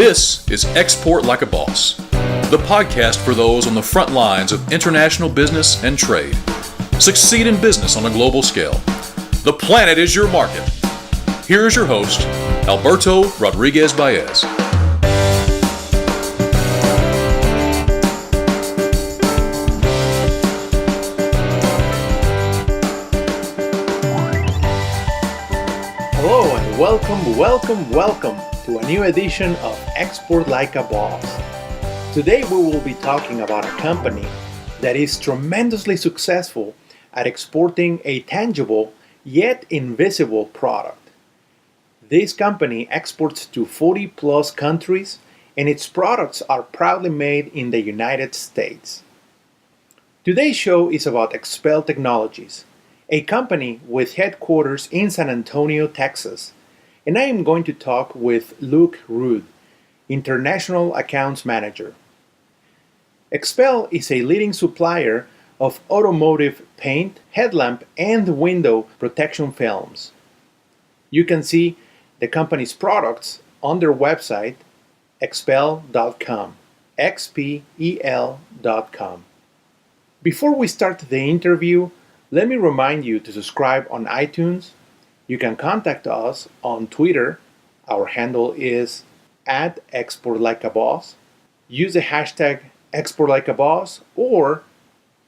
This is Export Like a Boss, the podcast for those on the front lines of international business and trade. Succeed in business on a global scale. The planet is your market. Here is your host, Alberto Rodriguez Baez. Hello and welcome to a new edition of Export Like a Boss. Today we will be talking about a company that is tremendously successful at exporting a tangible yet invisible product. This company exports to 40 plus countries and its products are proudly made in the United States. Today's show is about XPEL Technologies, a company with headquarters in San Antonio, Texas, and I am going to talk with Luke Rood, International Accounts Manager. XPEL is a leading supplier of automotive paint, headlamp, and window protection films. You can see the company's products on their website, xpel.com, xpel.com. Before we start the interview, let me remind you to subscribe on iTunes. You can contact us on Twitter. Our handle is @ExportLikeABoss. Use the hashtag ExportLikeABoss or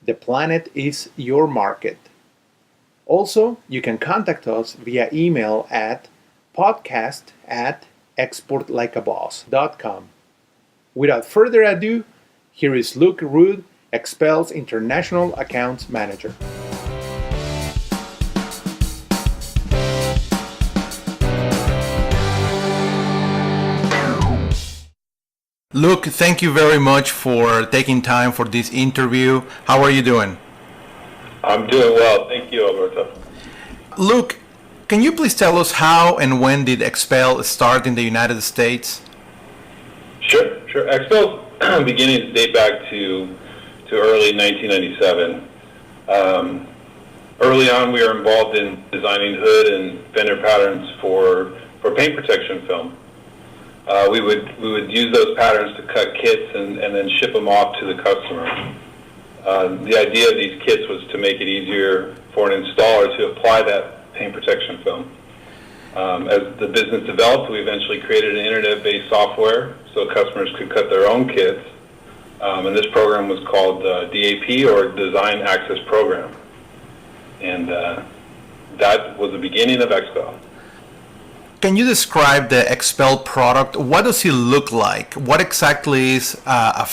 The Planet is Your Market. Also, you can contact us via email at podcast@exportlikeaboss.com. Without further ado, here is Luke Rood, XPEL's International Accounts Manager. Luke, thank you very much for taking time for this interview. How are you doing? I'm doing well. Thank you, Alberto. Luke, can you please tell us how and when did XPEL start in the United States? Sure. XPEL's beginnings date back to early 1997. Early on, we were involved in designing hood and fender patterns for paint protection film. We would use those patterns to cut kits and then ship them off to the customer. The idea of these kits was to make it easier for an installer to apply that paint protection film. As the business developed, we eventually created an internet-based software so customers could cut their own kits. And this program was called DAP, or Design Access Program. And that was the beginning of XPEL. Can you describe the XPEL product? What does it look like? What exactly is a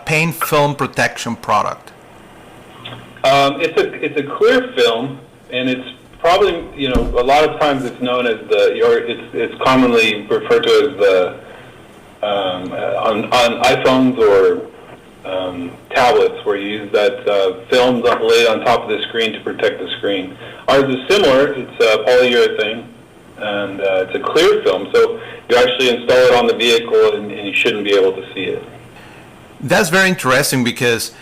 paint film protection product? It's a clear film, and it's probably, a lot of times it's known as it's commonly referred to as the on iPhones or tablets, where you use that film laid on top of the screen to protect the screen. Ours is similar. It's polyurethane. And it's a clear film, so you actually install it on the vehicle and you shouldn't be able to see it. That's very interesting, because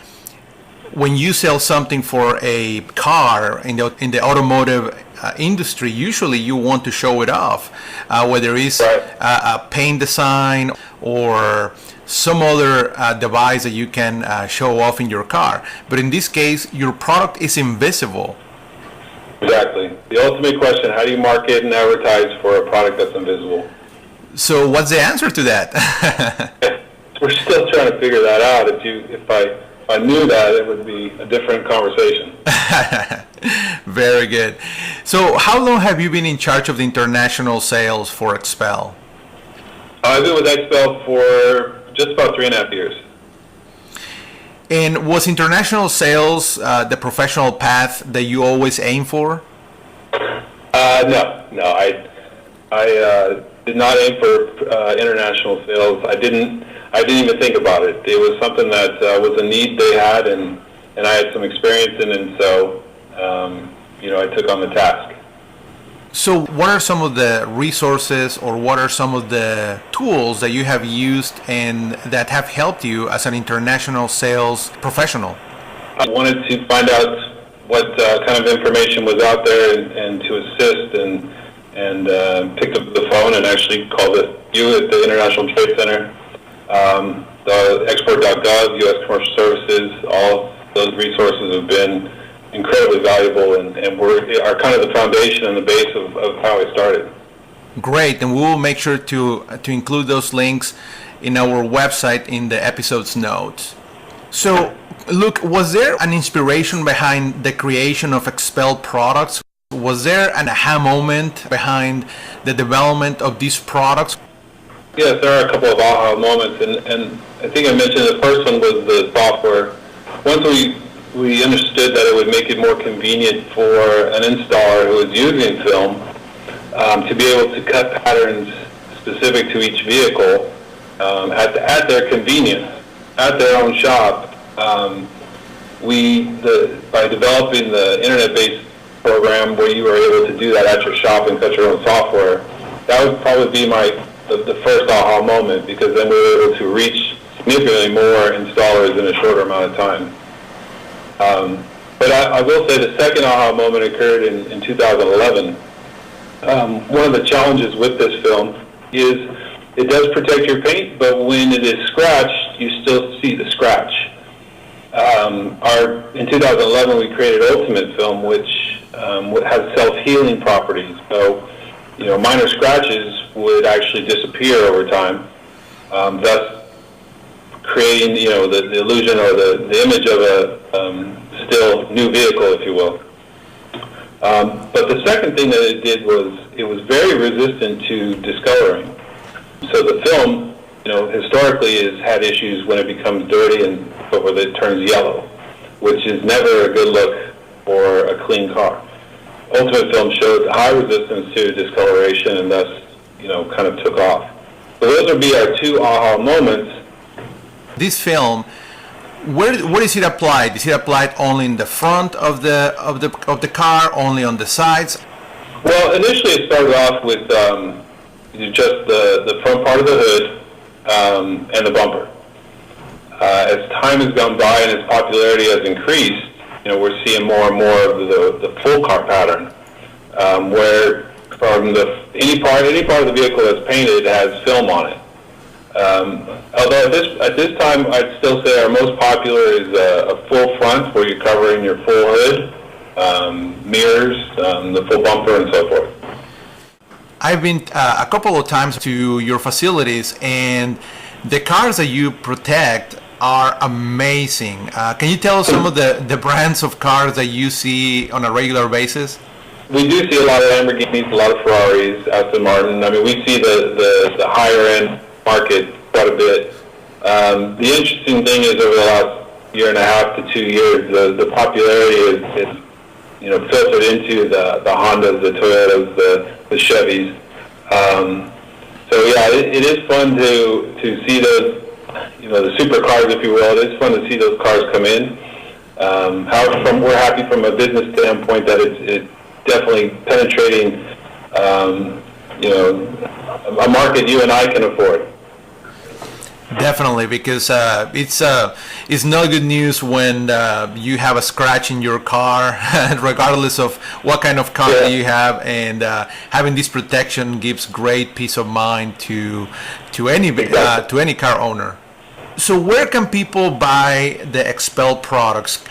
when you sell something for a car in the automotive industry, usually you want to show it off, whether it's a paint design or some other device that you can show off in your car. But in this case, your product is invisible. Exactly. The ultimate question: how do you market and advertise for a product that's invisible? So, what's the answer to that? We're still trying to figure that out. If I knew that, it would be a different conversation. Very good. So, how long have you been in charge of the international sales for XPEL? I've been with XPEL for just about 3.5 years. And was international sales the professional path that you always aim for? No. I did not aim for international sales. I didn't even think about it. It was something that was a need they had, and I had some experience in it, and so I took on the task. So what are some of the resources, or what are some of the tools that you have used and that have helped you as an international sales professional? I wanted to find out what kind of information was out there and to assist, and picked up the phone and actually called it at the International Trade Center, the export.gov, U.S. Commercial Services, all those resources have been incredibly valuable and are kind of the foundation and the base of how I started. Great, and we will make sure to include those links in our website in the episode's notes. So, Luke, was there an inspiration behind the creation of XPEL products? Was there an aha moment behind the development of these products? Yes, there are a couple of aha moments, and I think I mentioned the first one was the software. Once we understood that it would make it more convenient for an installer who is using film to be able to cut patterns specific to each vehicle at their convenience, at their own shop. By developing the internet-based program where you were able to do that at your shop and cut your own software, that would probably be the first aha moment, because then we were able to reach significantly more installers in a shorter amount of time. But I will say the second aha moment occurred in 2011. One of the challenges with this film is it does protect your paint, but when it is scratched, you still see the scratch. In 2011, we created Ultimate Film, which has self-healing properties. So, minor scratches would actually disappear over time, thus creating, the illusion or the image of a still new vehicle, if you will. But the second thing that it did was it was very resistant to discoloring. So the film, historically has had issues when it becomes dirty and so forth, it turns yellow, which is never a good look for a clean car. Ultimate Film showed high resistance to discoloration and thus, kind of took off. So those would be our two aha moments. This film, where is it applied? Is it applied only in the front of the car, only on the sides? Well, initially it started off with just the front part of the hood and the bumper. As time has gone by and its popularity has increased, we're seeing more and more of the full car pattern, where from any part of the vehicle that's painted has film on it. Although at this time, I'd still say our most popular is a full front, where you're covering your full hood, mirrors, the full bumper, and so forth. I've been a couple of times to your facilities, and the cars that you protect are amazing. Can you tell us some of the brands of cars that you see on a regular basis? We do see a lot of Lamborghinis, a lot of Ferraris, Aston Martin. I mean, we see the higher end market quite a bit. The interesting thing is over the last year and a half to 2 years, the popularity is filtered into the Hondas, the Toyotas, the Chevys. So yeah, it is fun to see those, the supercars, if you will. It is fun to see those cars come in. However, we're happy from a business standpoint that it's definitely penetrating, a market you and I can afford. Definitely, because it's not good news when you have a scratch in your car, regardless of what kind of car that you have, and having this protection gives great peace of mind to any car owner. So, where can people buy the XPEL products?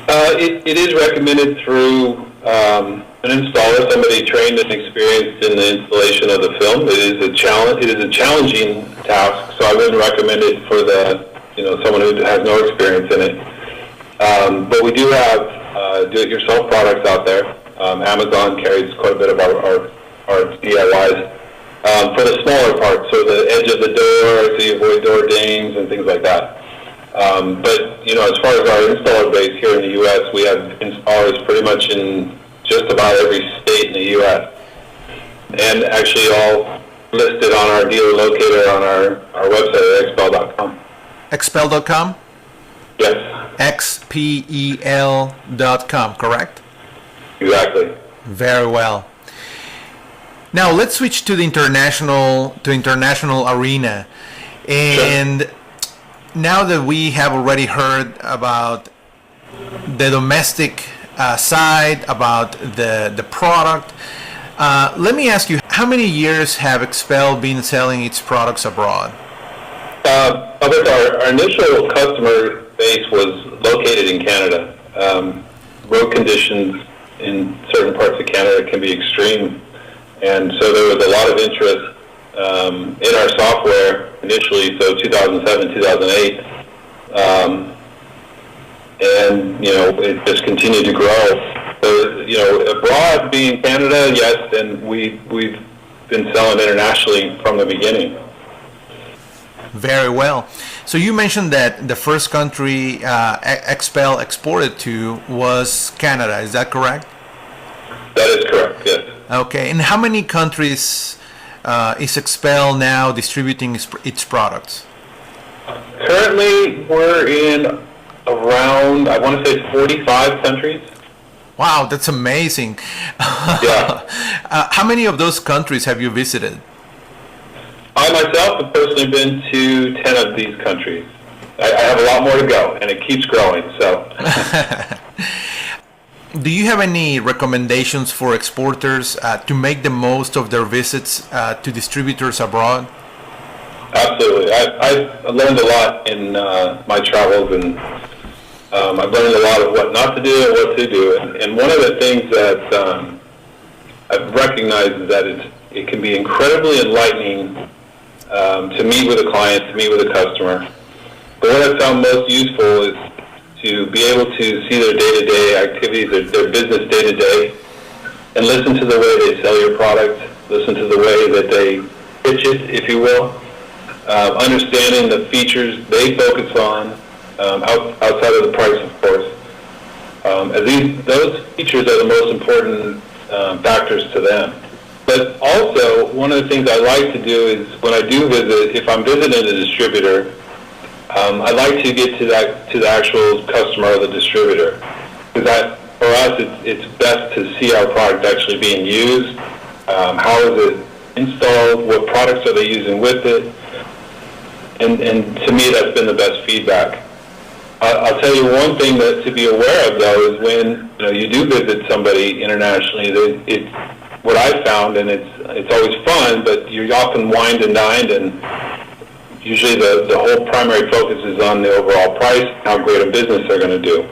It is recommended through an installer, somebody trained and experienced in the installation of the film. It is a challenge. It is a challenging task, so I wouldn't recommend it for someone who has no experience in it. But we do have do-it-yourself products out there. Amazon carries quite a bit of our DIYs for the smaller parts, so the edge of the door, so you avoid door dings and things like that. But as far as our installer base here in the U.S., we have installers pretty much in just about every state in the U.S. and actually all listed on our dealer locator on our website at XPEL.com. XPEL.com? Yes. XPEL.com, correct? Exactly. Very well. Now let's switch to the international arena, and Sure. Now that we have already heard about the domestic side, about the product, let me ask you, How many years have XPEL been selling its products abroad? Our initial customer base was located in Canada. Road conditions in certain parts of Canada can be extreme, and so there was a lot of interest in our software initially, so 2007, 2008, and it just continued to grow. So abroad, being Canada, yes, and we've been selling internationally from the beginning. Very well. So you mentioned that the first country XPEL exported to was Canada. Is that correct? That is correct, yes. Okay. And how many countries is XPEL now distributing its products? Currently, we're in around, I want to say, 45 countries. Wow, that's amazing. Yeah. How many of those countries have you visited? I myself have personally been to 10 of these countries. I have a lot more to go, and it keeps growing. So, do you have any recommendations for exporters to make the most of their visits to distributors abroad? Absolutely. I've learned a lot in my travels, and I've learned a lot of what not to do and what to do. And one of the things that I've recognized is that it can be incredibly enlightening to meet with a client, to meet with a customer. But what I've found most useful is to be able to see their day-to-day activities, their business day-to-day, and listen to the way they sell your product, listen to the way that they pitch it, if you will, understanding the features they focus on outside of the price, of course. As those features are the most important factors to them. But also, one of the things I like to do is when I do visit, if I'm visiting a distributor, I like to get to the actual customer or the distributor, because for us it's best to see our product actually being used. How is it installed? What products are they using with it? And to me, that's been the best feedback. I'll tell you one thing that to be aware of though is when you do visit somebody internationally, what I found, and it's always fun, but you're often wined and dined, and usually the whole primary focus is on the overall price, how great a business they're going to do.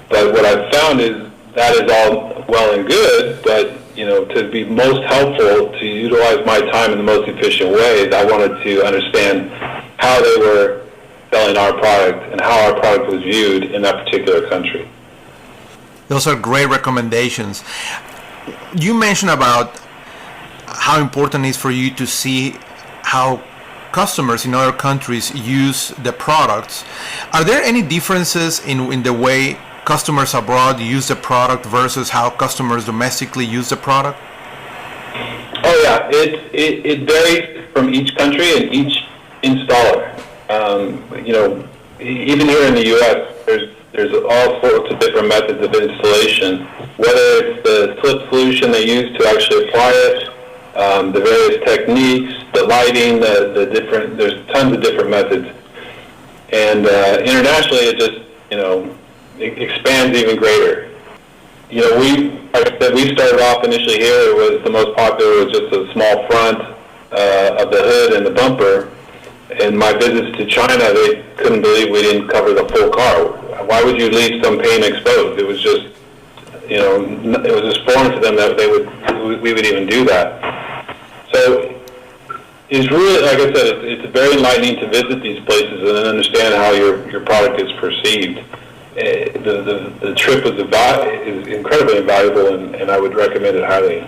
But what I've found is that is all well and good, but to be most helpful, to utilize my time in the most efficient ways, I wanted to understand how they were selling our product and how our product was viewed in that particular country. Those are great recommendations. You mentioned about how important it is for you to see how customers in other countries use the products. Are there any differences in the way customers abroad use the product versus how customers domestically use the product? Oh yeah, it varies from each country and each installer. Even here in the U.S., there's all sorts of different methods of installation, whether it's the slip solution they use to actually apply it, the various techniques, the lighting, the different, there's tons of different methods. And internationally, it just, it expands even greater. We started off initially here, it was the most popular was just a small front of the hood and the bumper. In my visits to China, they couldn't believe we didn't cover the full car. Why would you leave some paint exposed? It was just, it was just foreign to them that we would even do that. So it's really, like I said, it's very enlightening to visit these places and then understand how your product is perceived. The trip is incredibly invaluable, and I would recommend it highly.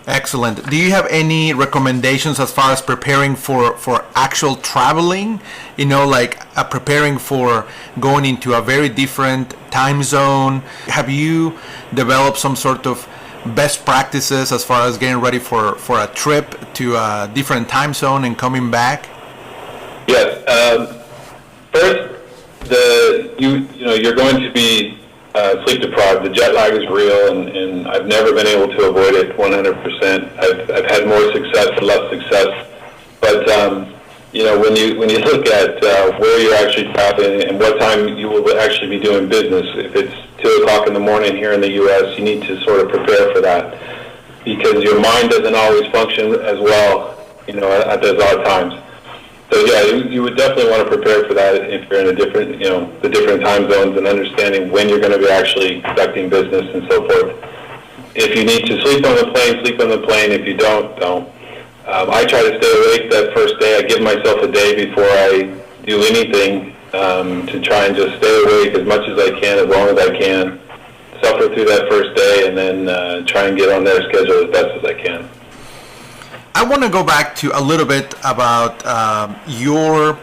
Excellent. Do you have any recommendations as far as preparing for actual traveling? Preparing for going into a very different time zone. Have you developed some sort of best practices as far as getting ready for a trip to a different time zone and coming back? Yes. First, you're going to be sleep deprived. The jet lag is real, and I've never been able to avoid it 100%. I've had more success and less success. But when you look at where you're actually traveling and what time you will actually be doing business, if it's 2 o'clock in the morning here in the U.S., you need to sort of prepare for that. because your mind doesn't always function as well, at those odd times. So yeah, you would definitely want to prepare for that if you're in a different, the different time zones, and understanding when you're going to be actually conducting business and so forth. If you need to sleep on the plane, sleep on the plane. If you don't. I try to stay awake that first day. I give myself a day before I do anything to try and just stay awake as much as I can, as long as I can, suffer through that first day, and then try and get on their schedule as best as I can. I want to go back to a little bit about your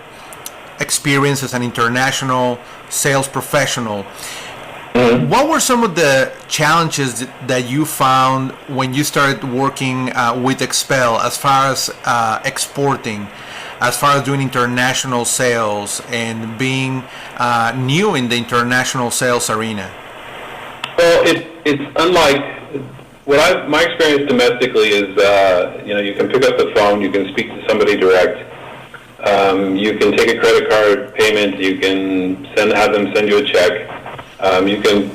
experience as an international sales professional. Mm-hmm. What were some of the challenges that you found when you started working with XPEL as far as exporting, as far as doing international sales and being new in the international sales arena? Well, it's unlike my experience domestically is, you can pick up the phone, you can speak to somebody direct, you can take a credit card payment, you can have them send you a check, you can,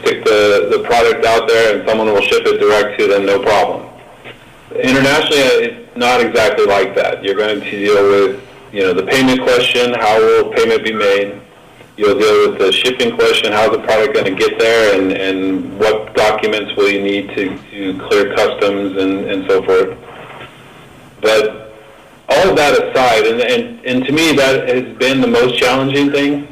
stick the product out there and someone will ship it direct to them, no problem. Internationally, it's not exactly like that. You're going to deal with, the payment question, how will payment be made? You'll deal with the shipping question, how's the product going to get there, and what documents will you need to clear customs and so forth. But all of that aside, and to me that has been the most challenging thing,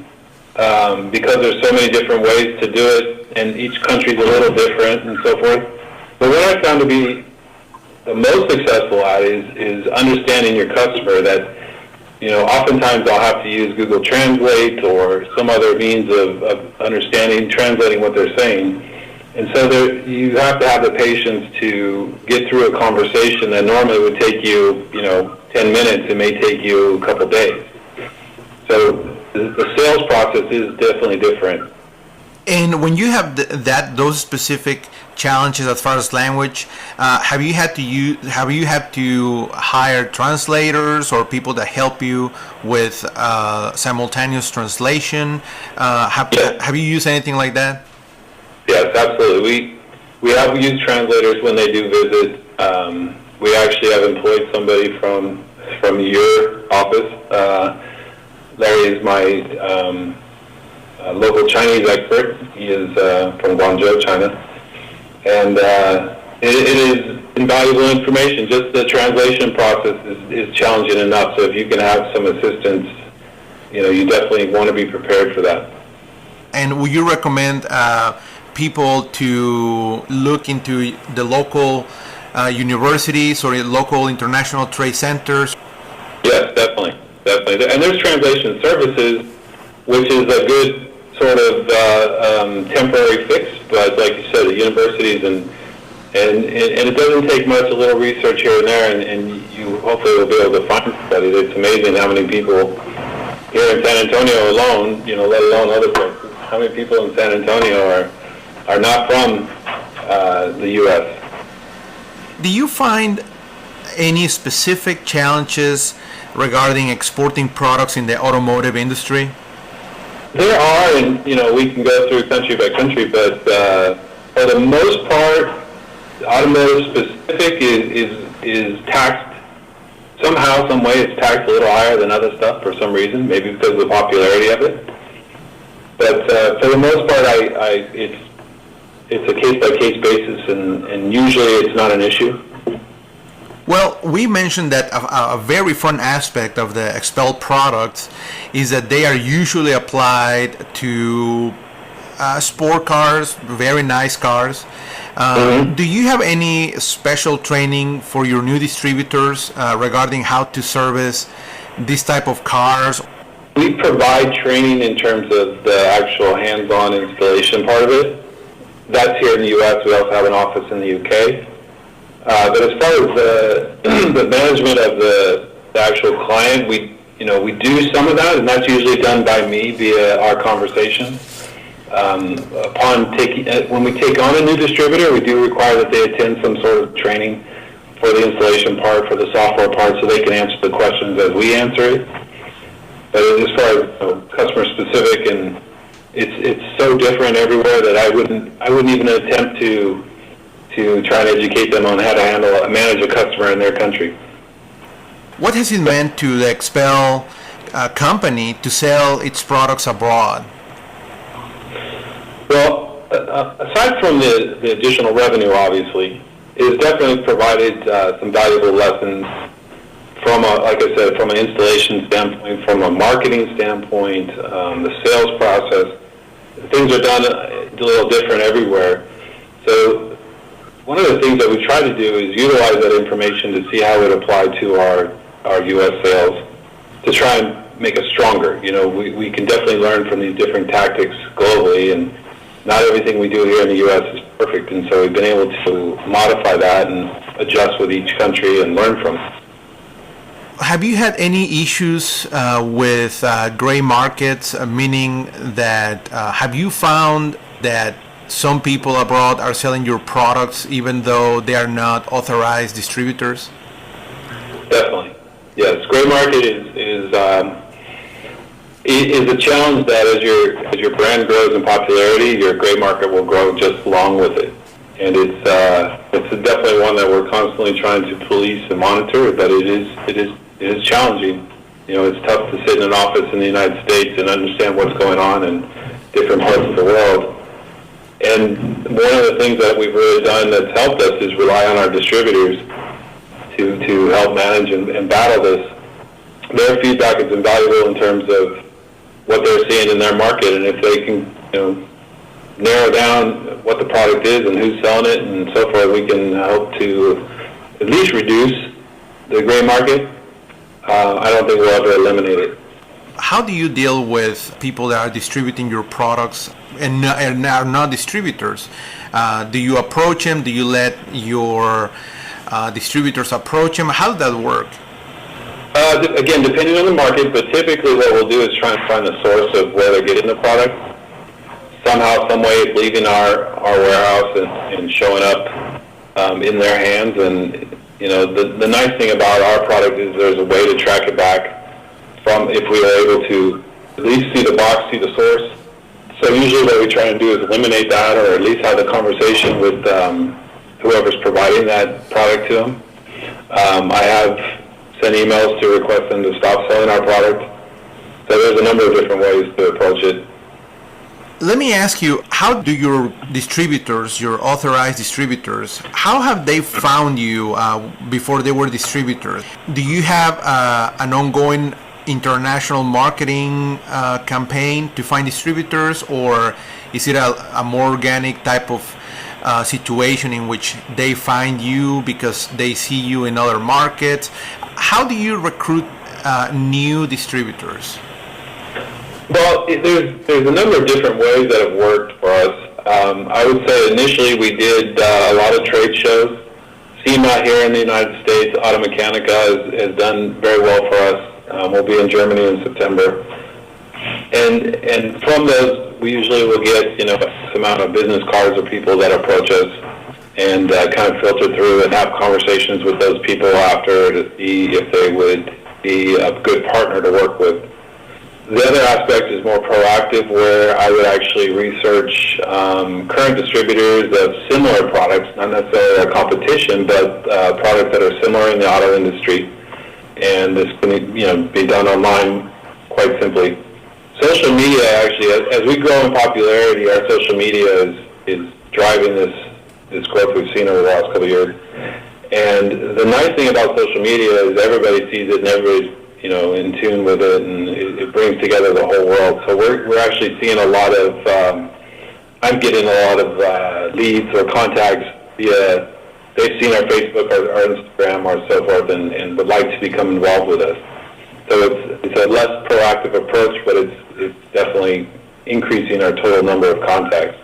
because there's so many different ways to do it, and each country's a little different and so forth. But what I found to be the most successful at is understanding your customer, that oftentimes I'll have to use Google Translate or some other means of translating what they're saying. And so you have to have the patience to get through a conversation that normally would take you, 10 minutes. It may take you a couple days. So the sales process is definitely different. And when you have those specific challenges as far as language, have you had to hire translators or people that help you with simultaneous translation? Have you used anything like that? Yes, absolutely. We have used translators when they do visit. We actually have employed somebody from your office. Larry is my local Chinese expert. He is from Guangzhou, China. And it is invaluable information. Just the translation process is challenging enough. So if you can have some assistance, you definitely want to be prepared for that. And would you recommend people to look into the local universities or local international trade centers? Yes, definitely. And there's translation services, which is a good sort of temporary fix, but like you said, the universities and it doesn't take much, a little research here and there, and you hopefully will be able to find somebody. It's amazing how many people here in San Antonio alone, let alone other places, how many people in San Antonio are not from the U.S. Do you find any specific challenges regarding exporting products in the automotive industry? There are, and we can go through country by country, but for the most part, automotive specific is taxed somehow, some way. It's taxed a little higher than other stuff for some reason, maybe because of the popularity of it. But for the most part, it's a case by case basis, and usually it's not an issue. Well, we mentioned that a very fun aspect of the XPEL products is that they are usually applied to sport cars, very nice cars. Do you have any special training for your new distributors regarding how to service this type of cars? We provide training in terms of the actual hands-on installation part of it. That's here in the U.S. We also have an office in the U.K. But as far as the management of the actual client, we do some of that, and that's usually done by me via our conversation. When we take on a new distributor, we do require that they attend some sort of training for the installation part, for the software part, so they can answer the questions as we answer it. But as far as customer specific, and it's so different everywhere that I wouldn't even attempt to to try and educate them on how to manage a customer in their country. What has it meant to the XPEL company to sell its products abroad? Well, aside from the additional revenue, obviously, it's definitely provided some valuable lessons from like I said, from an installation standpoint, from a marketing standpoint, the sales process. Things are done a little different everywhere. So one of the things that we try to do is utilize that information to see how it applied to our U.S. sales to try and make us stronger. We can definitely learn from these different tactics globally, and not everything we do here in the U.S. is perfect, and so we've been able to modify that and adjust with each country and learn from it. Have you had any issues with gray markets, meaning that have you found that some people abroad are selling your products even though they are not authorized distributors? Definitely. Yes, gray market is a challenge that as your brand grows in popularity, your gray market will grow just along with it. And it's definitely one that we're constantly trying to police and monitor, but it is challenging. It's tough to sit in an office in the United States and understand what's going on in different parts of the world. And one of the things that we've really done that's helped us is rely on our distributors to help manage and battle this. Their feedback is invaluable in terms of what they're seeing in their market, and if they can, narrow down what the product is and who's selling it and so forth, we can help to at least reduce the gray market. I don't think we'll ever eliminate it. How do you deal with people that are distributing your products and are not distributors? Do you approach them? Do you let your distributors approach them? How does that work? Again, depending on the market, but typically what we'll do is try and find the source of where they're getting the product. Somehow, some way it's leaving our warehouse and showing up in their hands. And the nice thing about our product is there's a way to track it back from, if we are able to at least see the box, see the source. So usually what we try and do is eliminate that, or at least have the conversation with whoever's providing that product to them. I have sent emails to request them to stop selling our product. So there's a number of different ways to approach it. Let me ask you, how do your distributors, your authorized distributors, how have they found you before they were distributors? Do you have an ongoing international marketing campaign to find distributors, or is it a more organic type of situation in which they find you because they see you in other markets? How do you recruit new distributors? Well, there's a number of different ways that have worked for us. I would say initially we did a lot of trade shows. SEMA here in the United States, Automechanica has done very well for us. We'll be in Germany in September. And from those, we usually will get, X amount of business cards or people that approach us and kind of filter through and have conversations with those people after to see if they would be a good partner to work with. The other aspect is more proactive, where I would actually research current distributors of similar products, not necessarily a competition, but products that are similar in the auto industry. And this can be done online quite simply. Social media, actually, as we grow in popularity, our social media is driving this growth we've seen over the last couple of years. And the nice thing about social media is everybody sees it and everybody's in tune with it, and it brings together the whole world. So we're actually seeing a lot of, I'm getting a lot of leads or contacts via, they've seen our Facebook or our Instagram or so forth and would like to become involved with us. So it's a less proactive approach, but it's definitely increasing our total number of contacts.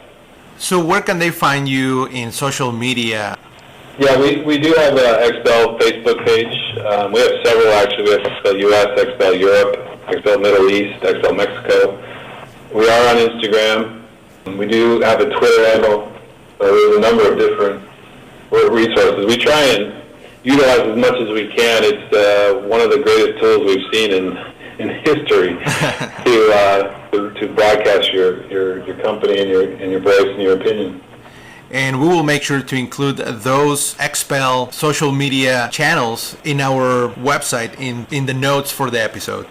So where can they find you in social media? Yeah, we do have an XPEL Facebook page. We have several, actually. We have XPEL US, XPEL Europe, XPEL Middle East, XPEL Mexico. We are on Instagram. We do have a Twitter handle. So there's a number of different resources. We try and utilize as much as we can. It's one of the greatest tools we've seen in history to broadcast your company and your voice and your opinion. And we will make sure to include those XPEL social media channels in our website in the notes for the episode.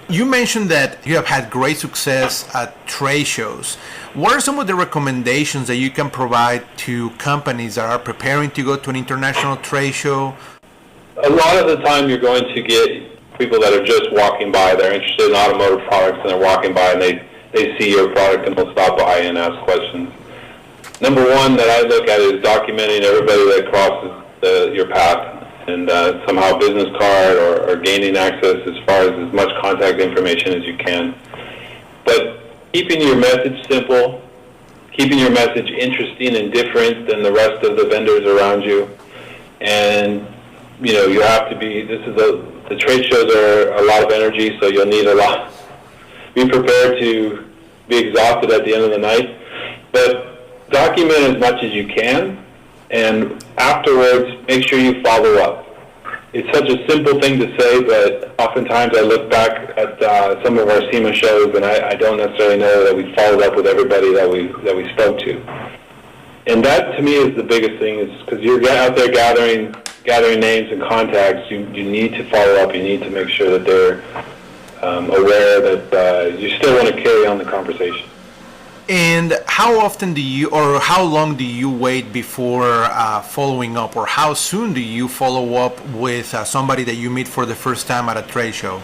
You mentioned that you have had great success at trade shows. What are some of the recommendations that you can provide to companies that are preparing to go to an international trade show? A lot of the time you're going to get people that are just walking by. They're interested in automotive products and they're walking by and they see your product and they'll stop by and ask questions. Number one that I look at is documenting everybody that crosses your path. And somehow business card or gaining access as far as much contact information as you can. But keeping your message simple, keeping your message interesting and different than the rest of the vendors around you. And, you have to be, the trade shows are a lot of energy, so you'll need a lot. Be prepared to be exhausted at the end of the night. But document as much as you can. And afterwards, make sure you follow up. It's such a simple thing to say, but oftentimes I look back at some of our SEMA shows, and I don't necessarily know that we followed up with everybody that we spoke to. And that, to me, is the biggest thing, is because you're out there gathering names and contacts. You need to follow up. You need to make sure that they're aware that you still want to carry on the conversation. And how often or how long do you wait before following up, or how soon do you follow up with somebody that you meet for the first time at a trade show?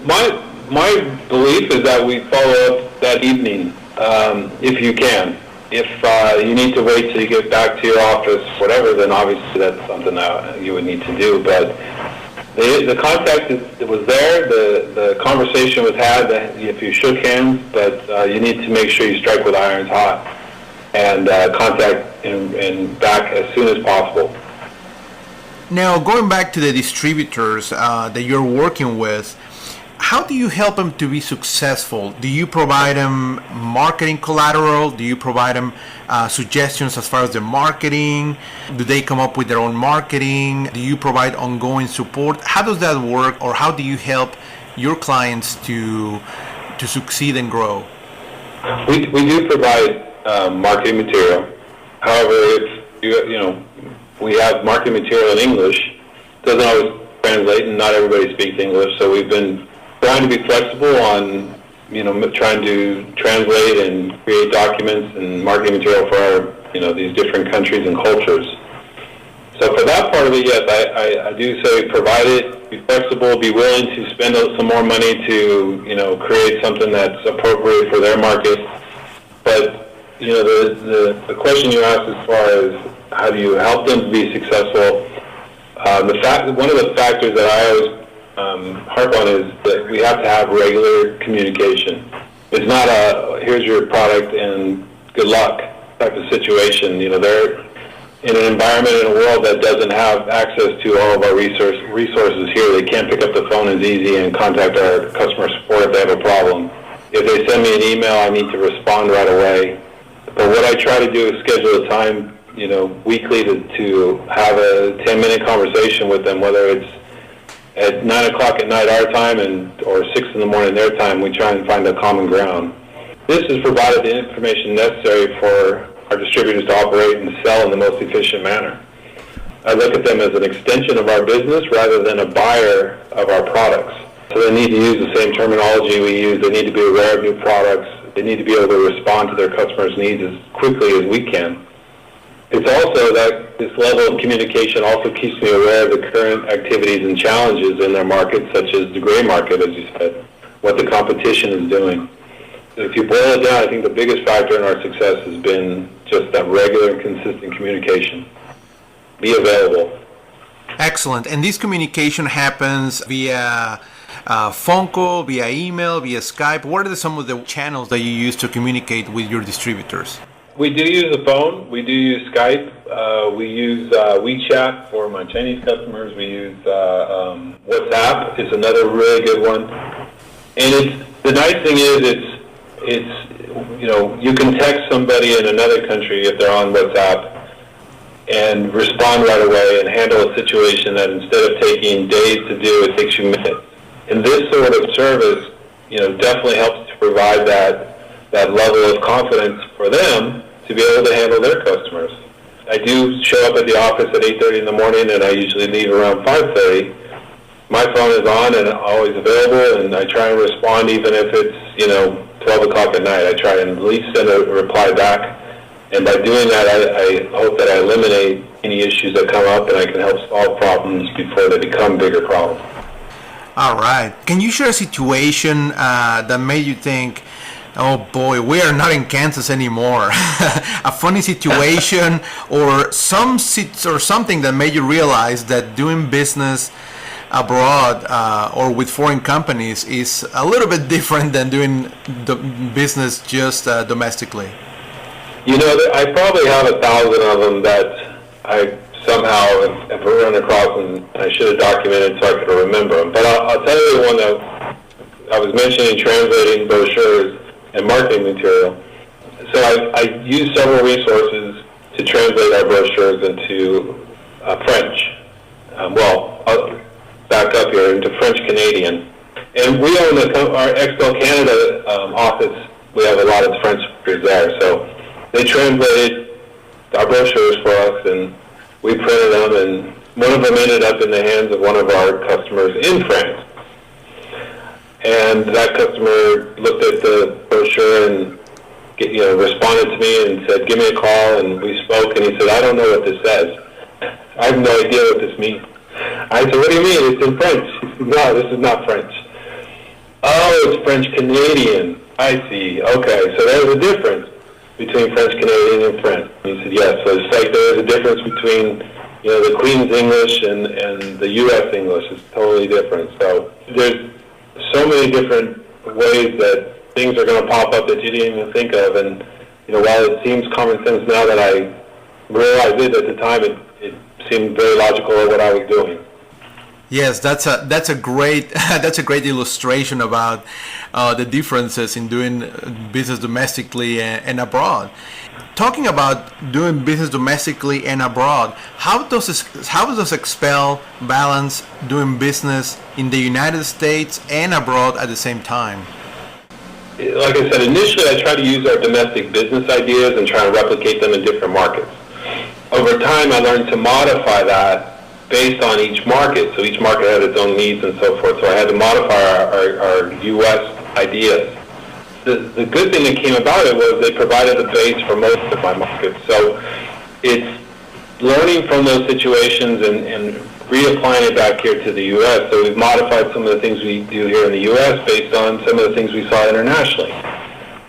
My belief is that we follow up that evening, if you can. If you need to wait till you get back to your office, whatever, then obviously that's something that you would need to do. But the contact was there, the conversation was had, if you shook hands, but you need to make sure you strike with irons hot and contact and back as soon as possible. Now, going back to the distributors that you're working with, how do you help them to be successful? Do you provide them marketing collateral? Do you provide them suggestions as far as the marketing? Do they come up with their own marketing? Do you provide ongoing support? How does that work, or how do you help your clients to succeed and grow? We do provide marketing material. However, if we have marketing material in English, it doesn't always translate, and not everybody speaks English, so we've been trying to be flexible on, trying to translate and create documents and marketing material for these different countries and cultures. So for that part of it, yes, I do say provide it, be flexible, be willing to spend some more money to, create something that's appropriate for their market. But, the question you asked as far as how do you help them to be successful, one of the factors that I always harp on is that we have to have regular communication. It's not here's your product and good luck type of situation. They're in an environment, in a world that doesn't have access to all of our resources here. They can't pick up the phone as easy and contact our customer support if they have a problem. If they send me an email, I need to respond right away. But what I try to do is schedule a time, weekly to have a 10-minute conversation with them, whether it's at 9 o'clock at night our time or 6 in the morning their time. We try and find a common ground. This has provided the information necessary for our distributors to operate and sell in the most efficient manner. I look at them as an extension of our business rather than a buyer of our products. So they need to use the same terminology we use. They need to be aware of new products. They need to be able to respond to their customers' needs as quickly as we can. It's also that this level of communication also keeps me aware of the current activities and challenges in their market, such as the gray market, as you said, what the competition is doing. If you boil it down, I think the biggest factor in our success has been just that regular and consistent communication. Be available. Excellent. And this communication happens via phone call, via email, via Skype. What are some of the channels that you use to communicate with your distributors? We do use the phone. We do use Skype. We use WeChat for my Chinese customers. We use WhatsApp is another really good one. And the nice thing is you can text somebody in another country if they're on WhatsApp and respond right away and handle a situation that instead of taking days to do, it takes you minutes. And this sort of service, definitely helps to provide that level of confidence for them to be able to handle their customers. I do show up at the office at 8:30 in the morning, and I usually leave around 5:30. My phone is on and always available, and I try and respond even if it's 12 o'clock at night. I try and at least send a reply back, and by doing that, I hope that I eliminate any issues that come up, and I can help solve problems before they become bigger problems. All right. Can you share a situation that made you think, oh boy, we are not in Kansas anymore? A funny situation or something that made you realize that doing business abroad or with foreign companies is a little bit different than doing the business just domestically? I probably have 1,000 of them that I somehow have run across, and I should have documented so I could remember them. But I'll tell you the one that I was mentioning, translating brochures and marketing material. So I use several resources to translate our brochures into French. I'll back up here into French Canadian. And we own our XPEL Canada office. We have a lot of French speakers there. So they translated our brochures for us, and we printed them, and one of them ended up in the hands of one of our customers in France. And that customer looked at the brochure and responded to me and said, "Give me a call." And we spoke, and he said, "I don't know what this says. I have no idea what this means." I said, "What do you mean? It's in French." He said, "No, this is not French." "Oh, it's French Canadian." I see. Okay, so there's a difference between French Canadian and French. And he said, "Yes." So it's like there's a difference between the Queen's English and the U.S. English. It's totally different. So there's so many different ways that things are going to pop up that you didn't even think of. And while it seems common sense now that I realize it, at the time it seemed very logical of what I was doing. Yes, that's a great illustration about the differences in doing business domestically and abroad. Talking about doing business domestically and abroad, how does XPEL balance doing business in the United States and abroad at the same time? Like I said, initially I try to use our domestic business ideas and try to replicate them in different markets. Over time, I learned to modify that based on each market. So each market had its own needs and so forth. So I had to modify our U.S. ideas. The good thing that came about it was they provided the base for most of my markets. So it's learning from those situations and reapplying it back here to the U.S. So we've modified some of the things we do here in the U.S. based on some of the things we saw internationally.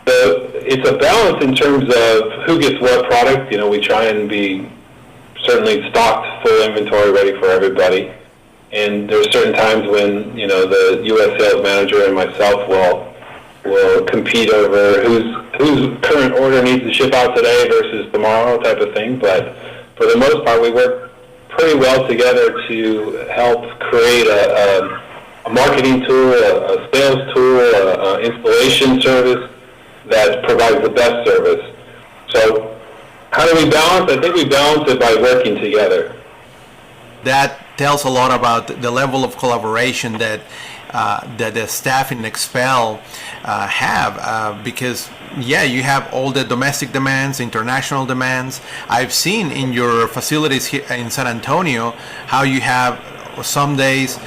So it's a balance in terms of who gets what product. We try and be certainly stocked, full inventory ready for everybody. And there's certain times when, the U.S. sales manager and myself will compete over whose current order needs to ship out today versus tomorrow type of thing. But for the most part, we work pretty well together to help create a marketing tool, a sales tool, an installation service that provides the best service. So how do we balance? I think we balance it by working together. That tells a lot about the level of collaboration that the staff in XPEL have, because you have all the domestic demands, international demands. I've seen in your facilities here in San Antonio how you have some days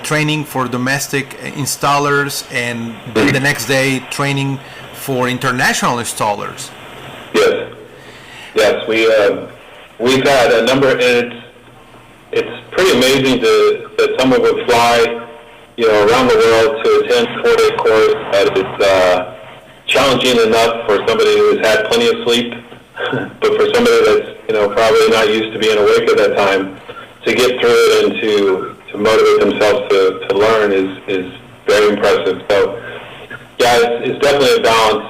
training for domestic installers, and then the next day training for international installers. Yes, we've had a number, and it's pretty amazing that someone would fly, around the world to attend a 4-day course that is challenging enough for somebody who's had plenty of sleep, but for somebody that's probably not used to being awake at that time, to get through it and to motivate themselves to learn is very impressive. So it's definitely a balance.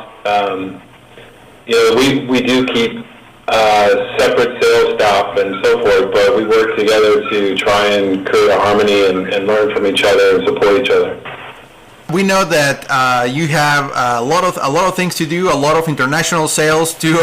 We do keep separate sales staff and so forth, but we work together to try and create a harmony and learn from each other and support each other. We know that you have a lot of things to do, a lot of international sales to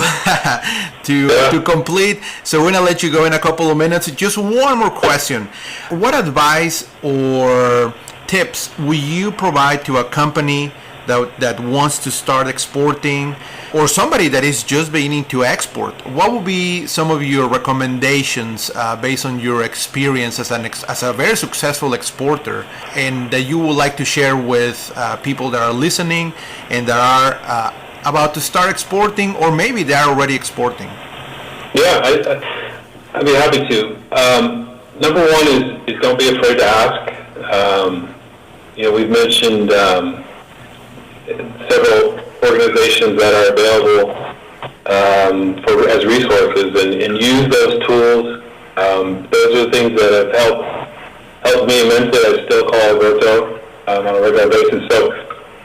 complete. So we're gonna let you go in a couple of minutes. Just one more question: what advice or tips will you provide to a company that wants to start exporting, or somebody that is just beginning to export, what would be some of your recommendations based on your experience as a very successful exporter, and that you would like to share with people that are listening and that are about to start exporting, or maybe they are already exporting? Yeah, I'd be happy to. Number one is don't be afraid to ask. We've mentioned several organizations that are available as resources, and use those tools. Those are the things that have helped me immensely. I still call Alberto on a regular basis. So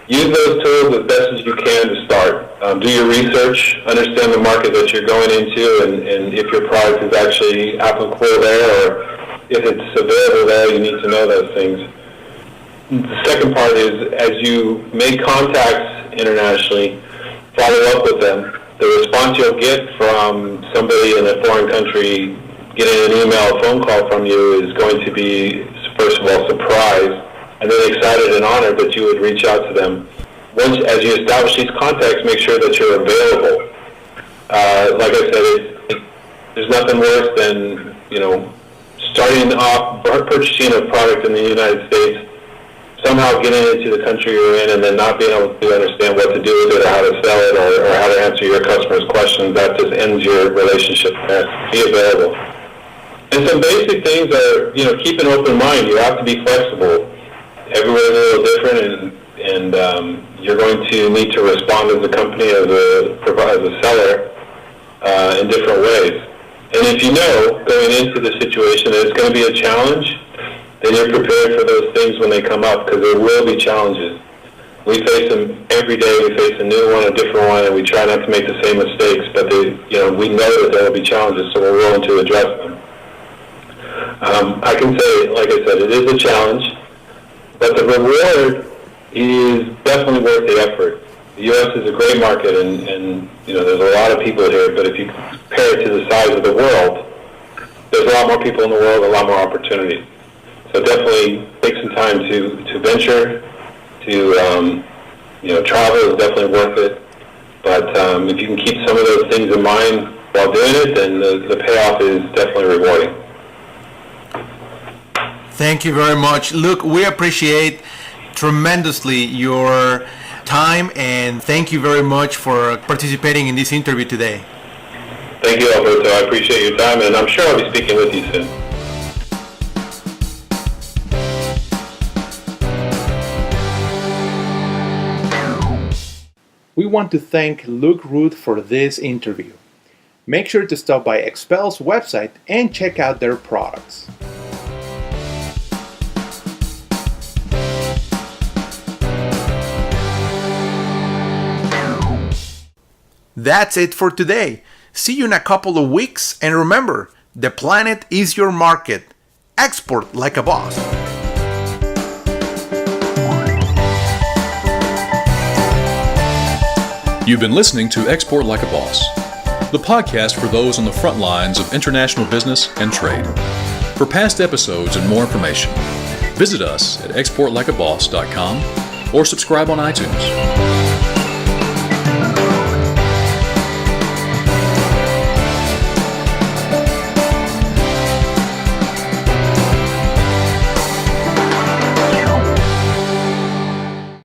use those tools as best as you can to start. Do your research, understand the market that you're going into, and if your product is actually applicable there, or if it's available there, you need to know those things. The second part is, as you make contacts internationally, follow up with them. The response you'll get from somebody in a foreign country getting an email or phone call from you is going to be, first of all, surprised, and then excited and honored that you would reach out to them. Once, as you establish these contacts, make sure that you're available. Like I said, there's nothing worse than, starting off purchasing a product in the United States, somehow getting into the country you're in, and then not being able to understand what to do with it, or how to sell it, or how to answer your customers' questions. That just ends your relationship there. Be available. And some basic things are, keep an open mind. You have to be flexible. Everywhere's a little different, and you're going to need to respond as a company, as a seller, in different ways. And if you know going into the situation that it's going to be a challenge, then you're prepared for those things when they come up, because there will be challenges. We face them every day. We face a new one, a different one, and we try not to make the same mistakes. But we know that there will be challenges, so we're willing to address them. I can say, like I said, it is a challenge, but the reward is definitely worth the effort. The U.S. is a great market, and there's a lot of people here. But if you compare it to the size of the world, there's a lot more people in the world, a lot more opportunities. So definitely take some time to venture, to travel is definitely worth it. But if you can keep some of those things in mind while doing it, then the payoff is definitely rewarding. Thank you very much, Luke. We appreciate tremendously your time, and thank you very much for participating in this interview today. Thank you, Alberto. I appreciate your time, and I'm sure I'll be speaking with you soon. We want to thank Luke Rood for this interview. Make sure to stop by XPEL's website and check out their products. That's it for today. See you in a couple of weeks, and remember, the planet is your market. Export like a boss. You've been listening to Export Like a Boss, the podcast for those on the front lines of international business and trade. For past episodes and more information, visit us at exportlikeaboss.com or subscribe on iTunes.